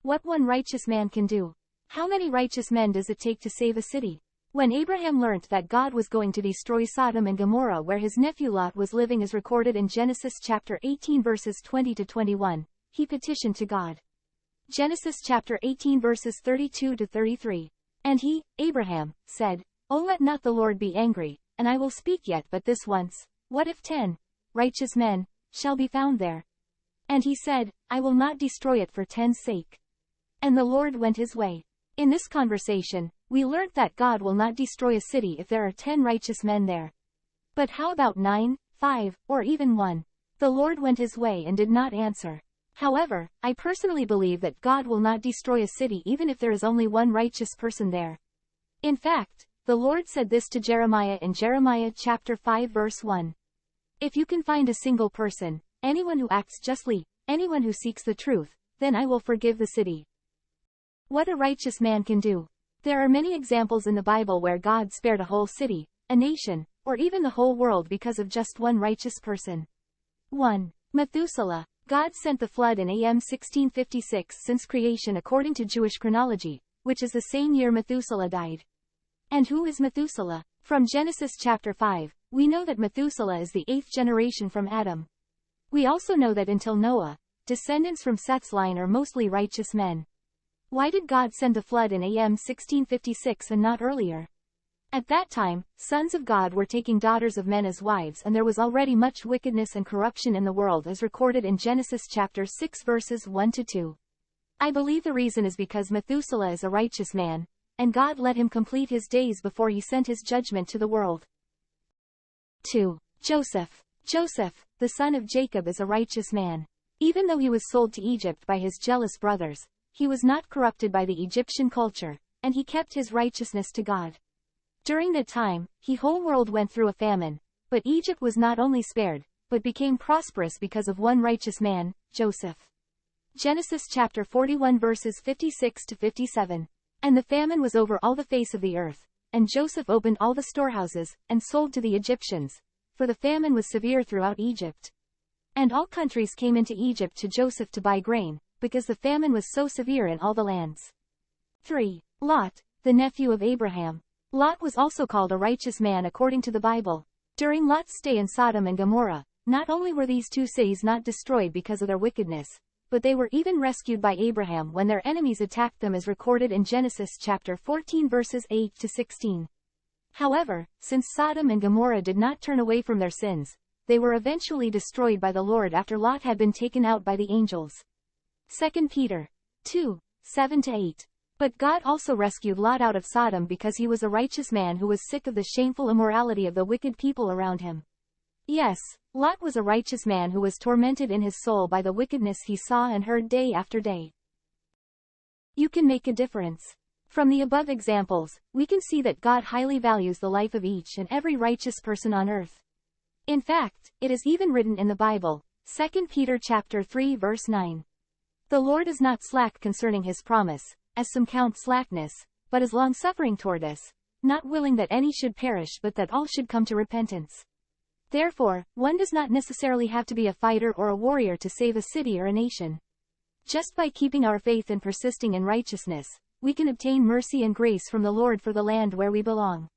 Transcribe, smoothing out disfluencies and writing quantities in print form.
What one righteous man can do. How many righteous men does it take to save a city? When Abraham learnt that God was going to destroy Sodom and Gomorrah where his nephew Lot was living as recorded in Genesis chapter 18 verses 20 to 21, he petitioned to God. Genesis chapter 18 verses 32 to 33. And he, Abraham, said, "O let not the Lord be angry, and I will speak yet but this once. What if 10 righteous men shall be found there?" And he said, "I will not destroy it for 10's sake." And the Lord went his way. In this conversation, we learnt that God will not destroy a city if there are 10 righteous men there. But how about 9, 5, or even 1? The Lord went his way and did not answer. However, I personally believe that God will not destroy a city even if there is only one righteous person there. In fact, the Lord said this to Jeremiah in Jeremiah chapter 5 verse 1. "If you can find a single person, anyone who acts justly, anyone who seeks the truth, then I will forgive the city." What a righteous man can do. There are many examples in the Bible where God spared a whole city, a nation, or even the whole world because of just one righteous person. 1. Methuselah. God sent the flood in AM 1656 since creation according to Jewish chronology, which is the same year Methuselah died. And who is Methuselah? From Genesis chapter 5, we know that Methuselah is the 8th generation from Adam. We also know that until Noah, descendants from Seth's line are mostly righteous men. Why did God send the flood in AM 1656 and not earlier? At that time, sons of God were taking daughters of men as wives and there was already much wickedness and corruption in the world as recorded in Genesis chapter 6 verses 1 to 2. I believe the reason is because Methuselah is a righteous man, and God let him complete his days before he sent his judgment to the world. 2. Joseph. Joseph, the son of Jacob, is a righteous man. Even though he was sold to Egypt by his jealous brothers, he was not corrupted by the Egyptian culture, and he kept his righteousness to God. During that time, the whole world went through a famine, but Egypt was not only spared, but became prosperous because of one righteous man, Joseph. Genesis chapter 41 verses 56 to 57. And the famine was over all the face of the earth, and Joseph opened all the storehouses, and sold to the Egyptians, for the famine was severe throughout Egypt. And all countries came into Egypt to Joseph to buy grain, because the famine was so severe in all the lands. 3. Lot, the nephew of Abraham. Lot was also called a righteous man according to the Bible. During Lot's stay in Sodom and Gomorrah, not only were these two cities not destroyed because of their wickedness, but they were even rescued by Abraham when their enemies attacked them as recorded in Genesis chapter 14 verses 8 to 16. However, since Sodom and Gomorrah did not turn away from their sins, they were eventually destroyed by the Lord after Lot had been taken out by the angels. 2 Peter 2, 7 to 8. But God also rescued Lot out of Sodom because he was a righteous man who was sick of the shameful immorality of the wicked people around him. Yes, Lot was a righteous man who was tormented in his soul by the wickedness he saw and heard day after day. You can make a difference. From the above examples, we can see that God highly values the life of each and every righteous person on earth. In fact, it is even written in the Bible, 2 Peter chapter 3 verse 9. The Lord is not slack concerning his promise, as some count slackness, but is long-suffering toward us, not willing that any should perish but that all should come to repentance. Therefore, one does not necessarily have to be a fighter or a warrior to save a city or a nation. Just by keeping our faith and persisting in righteousness, we can obtain mercy and grace from the Lord for the land where we belong.